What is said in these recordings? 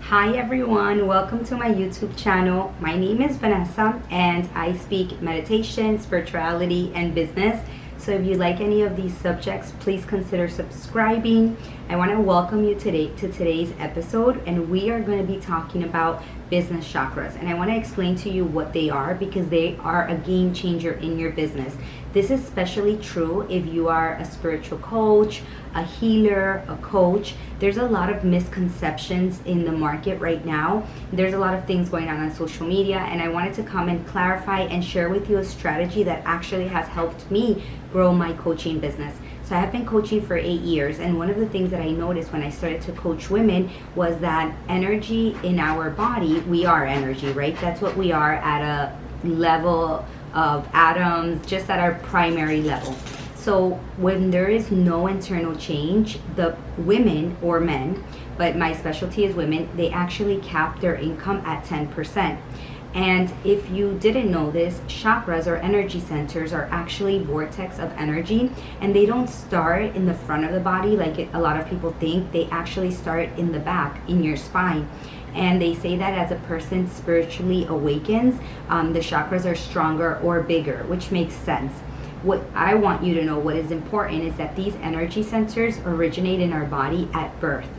Hi everyone, welcome to my YouTube channel. My name is Vanessa and I speak meditation, spirituality, and business. So if you like any of these subjects, please consider subscribing. I want to welcome you today to today's episode, and we are going to be talking about business chakras. And I want to explain to you what they are because they are a game changer in your business. This is especially true if you are a spiritual coach, a healer, a coach. There's a lot of misconceptions in the market right now. There's a lot of things going on social media, and I wanted to come and clarify and share with you a strategy that actually has helped me grow my coaching business. So I have been coaching for 8 years, and one of the things that I noticed when I started to coach women was that energy in our body, we are energy, right? That's what we are at a level of atoms, just at our primary level. So when there is no internal change, the women or men, but my specialty is women, they actually cap their income at 10%. And if you didn't know this, chakras or energy centers are actually vortex of energy, and they don't start in the front of the body like a lot of people think. They actually start in the back, in your spine. And they say that as a person spiritually awakens, the chakras are stronger or bigger, which makes sense. What I want you to know, what is important, is that these energy centers originate in our body at birth,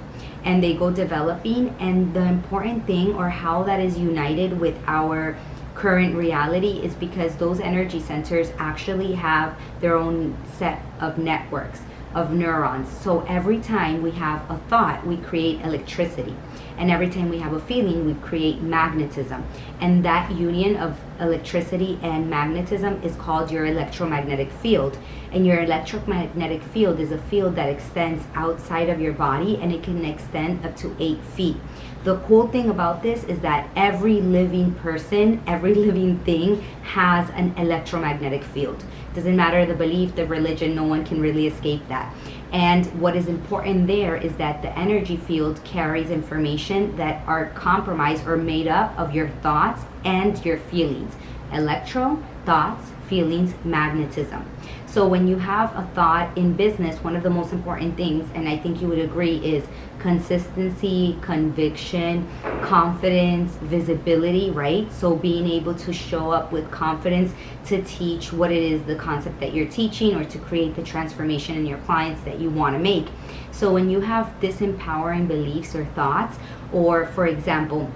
and they go developing. And the important thing, or how that is united with our current reality, is because those energy centers actually have their own set of networks of neurons. So every time we have a thought, we create electricity, and every time we have a feeling, we create magnetism. And that union of electricity and magnetism is called your electromagnetic field. And your electromagnetic field is a field that extends outside of your body, and it can extend up to 8 feet. The cool thing about this is that every living person, every living thing has an electromagnetic field. Doesn't matter the belief, the religion, no one can really escape that. And what is important there is that the energy field carries information that are compromised or made up of your thoughts and your feelings. Electro, thoughts, feelings, magnetism. So when you have a thought in business, one of the most important things, and I think you would agree, is consistency, conviction, confidence, visibility, right? So being able to show up with confidence to teach what it is, the concept that you're teaching, or to create the transformation in your clients that you want to make. So when you have disempowering beliefs or thoughts, or for example,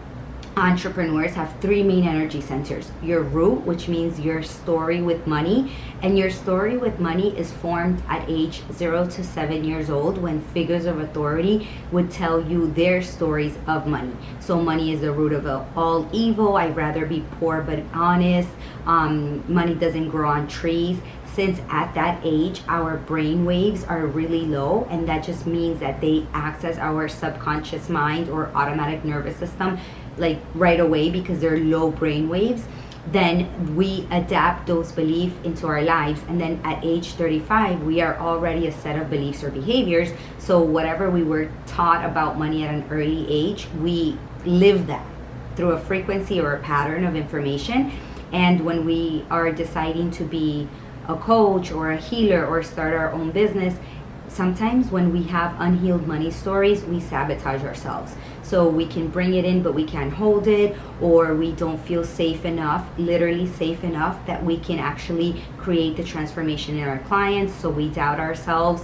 entrepreneurs have 3 main energy centers. Your root, which means your story with money, and your story with money is formed at age 0 to 7 years old, when figures of authority would tell you their stories of money. So money is the root of all evil. I'd rather be poor but honest. Money doesn't grow on trees. Since at that age our brain waves are really low, and that just means that they access our subconscious mind or automatic nervous system like right away because they're low brain waves, then we adapt those beliefs into our lives. And then at age 35, we are already a set of beliefs or behaviors. So whatever we were taught about money at an early age, we live that through a frequency or a pattern of information. And when we are deciding to be a coach or a healer or start our own business, sometimes when we have unhealed money stories, we sabotage ourselves. So we can bring it in, but we can't hold it, or we don't feel safe enough, literally safe enough, that we can actually create the transformation in our clients. So we doubt ourselves.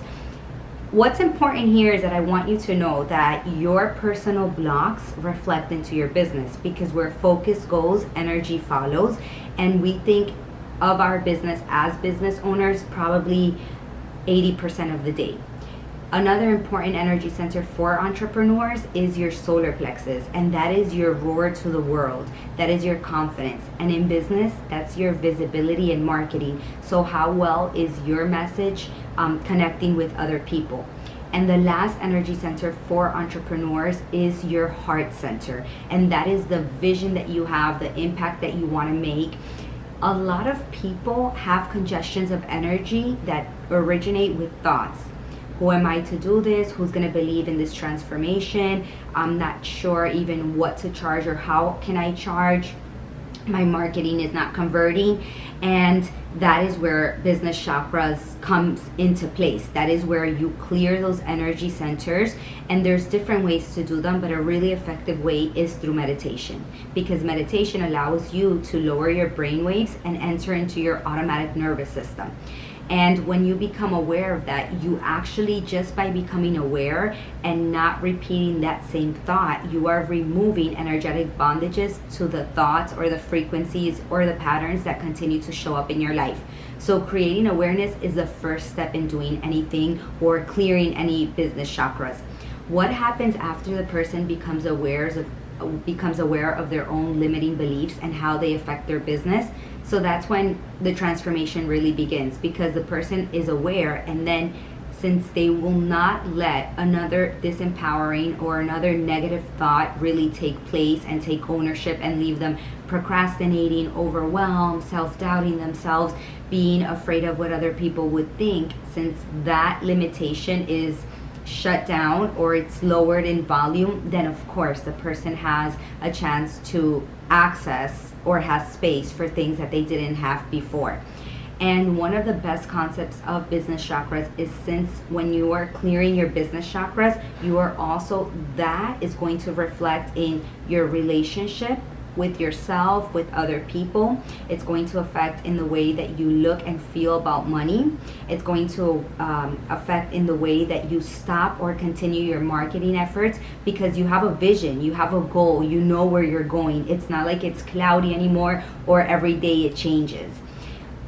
What's important here is that I want you to know that your personal blocks reflect into your business, because where focus goes, energy follows. And we think of our business as business owners probably 80% of the day. Another important energy center for entrepreneurs is your solar plexus, and that is your roar to the world. That is your confidence. And in business, that's your visibility and marketing. So how well is your message connecting with other people? And the last energy center for entrepreneurs is your heart center, and that is the vision that you have, the impact that you want to make. A lot of people have congestions of energy that originate with thoughts. Who am I to do this? Who's going to believe in this transformation? I'm not sure even what to charge or how can I charge. My marketing is not converting. And that is where business chakras comes into place. That is where you clear those energy centers, and there's different ways to do them, but a really effective way is through meditation, because meditation allows you to lower your brain waves and enter into your automatic nervous system. And when you become aware of that, you actually, just by becoming aware and not repeating that same thought, you are removing energetic bondages to the thoughts or the frequencies or the patterns that continue to show up in your life. So creating awareness is the first step in doing anything or clearing any business chakras. What happens after the person becomes aware of their own limiting beliefs and how they affect their business? So that's when the transformation really begins, because the person is aware, and then since they will not let another disempowering or another negative thought really take place and take ownership and leave them procrastinating, overwhelmed, self-doubting themselves, being afraid of what other people would think, since that limitation is shut down or it's lowered in volume, then of course the person has a chance to access or has space for things that they didn't have before. And one of the best concepts of business chakras is, since when you are clearing your business chakras, you are also, that is going to reflect in your relationship with yourself, with other people. It's going to affect in the way that you look and feel about money. It's going to affect in the way that you stop or continue your marketing efforts, because you have a vision, you have a goal, you know where you're going. It's not like it's cloudy anymore or every day it changes.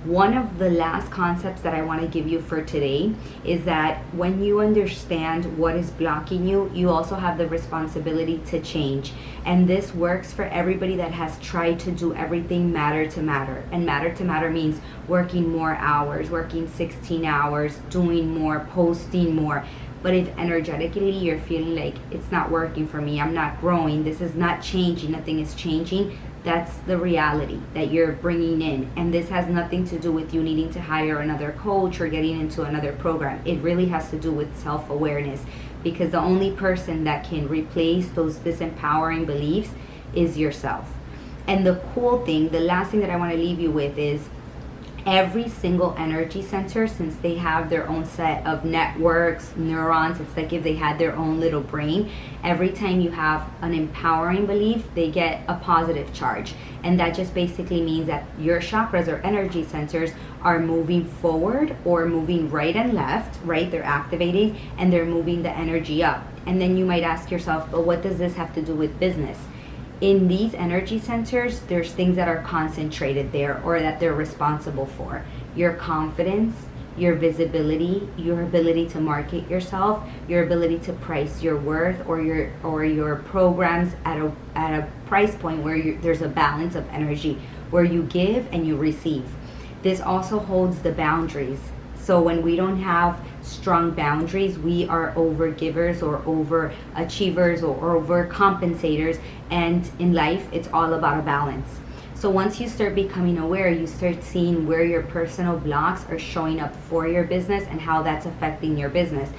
One of the last concepts that I want to give you for today is that when you understand what is blocking you, you also have the responsibility to change. And this works for everybody that has tried to do everything matter to matter. And matter to matter means working more hours, working 16 hours, doing more, posting more. But if energetically you're feeling like it's not working for me, I'm not growing, this is not changing, nothing is changing, that's the reality that you're bringing in. And this has nothing to do with you needing to hire another coach or getting into another program. It really has to do with self-awareness, because the only person that can replace those disempowering beliefs is yourself. And the cool thing, the last thing that I want to leave you with is, every single energy center, since they have their own set of networks, neurons, it's like if they had their own little brain, every time you have an empowering belief, they get a positive charge. And that just basically means that your chakras or energy centers are moving forward or moving right and left, right? They're activating and they're moving the energy up. And then you might ask yourself, but what does this have to do with business? In these energy centers, there's things that are concentrated there or that they're responsible for. Your confidence, your visibility, your ability to market yourself, your ability to price your worth or your programs at a price point where there's a balance of energy, where you give and you receive. This also holds the boundaries. So when we don't have strong boundaries, we are overgivers or overachievers or overcompensators. And in life, it's all about a balance. So once you start becoming aware, you start seeing where your personal blocks are showing up for your business and how that's affecting your business.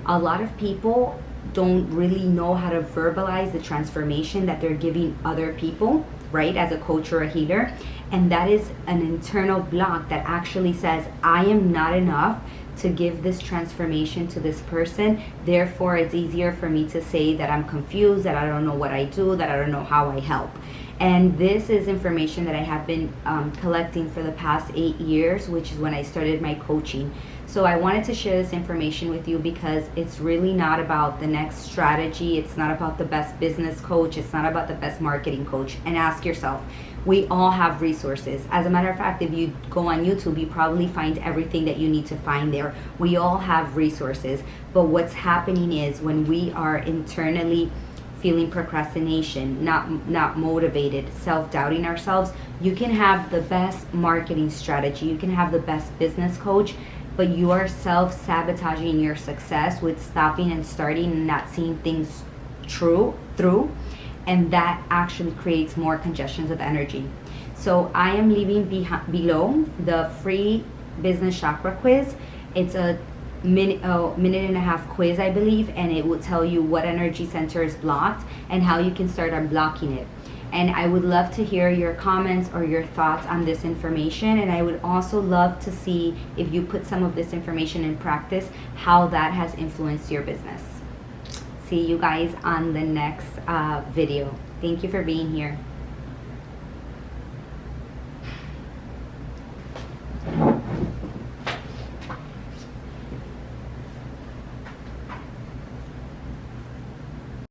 A lot of people don't really know how to verbalize the transformation that they're giving other people, right, as a coach or a healer. And that is an internal block that actually says, I am not enough to give this transformation to this person. Therefore, it's easier for me to say that I'm confused, that I don't know what I do, that I don't know how I help. And this is information that I have been collecting for the past 8 years, which is when I started my coaching. So I wanted to share this information with you because it's really not about the next strategy. It's not about the best business coach. It's not about the best marketing coach. And ask yourself, we all have resources. As a matter of fact, if you go on YouTube, you probably find everything that you need to find there. We all have resources. But what's happening is when we are internally feeling procrastination, not motivated, self-doubting ourselves, you can have the best marketing strategy, you can have the best business coach, but you are self-sabotaging your success with stopping and starting and not seeing things through, and that actually creates more congestions of energy. So I am leaving below the free business chakra quiz. It's a minute and a half quiz, I believe, and it will tell you what energy center is blocked and how you can start unblocking it. And I would love to hear your comments or your thoughts on this information. And I would also love to see, if you put some of this information in practice, how that has influenced your business. See you guys on the next video. Thank you for being here.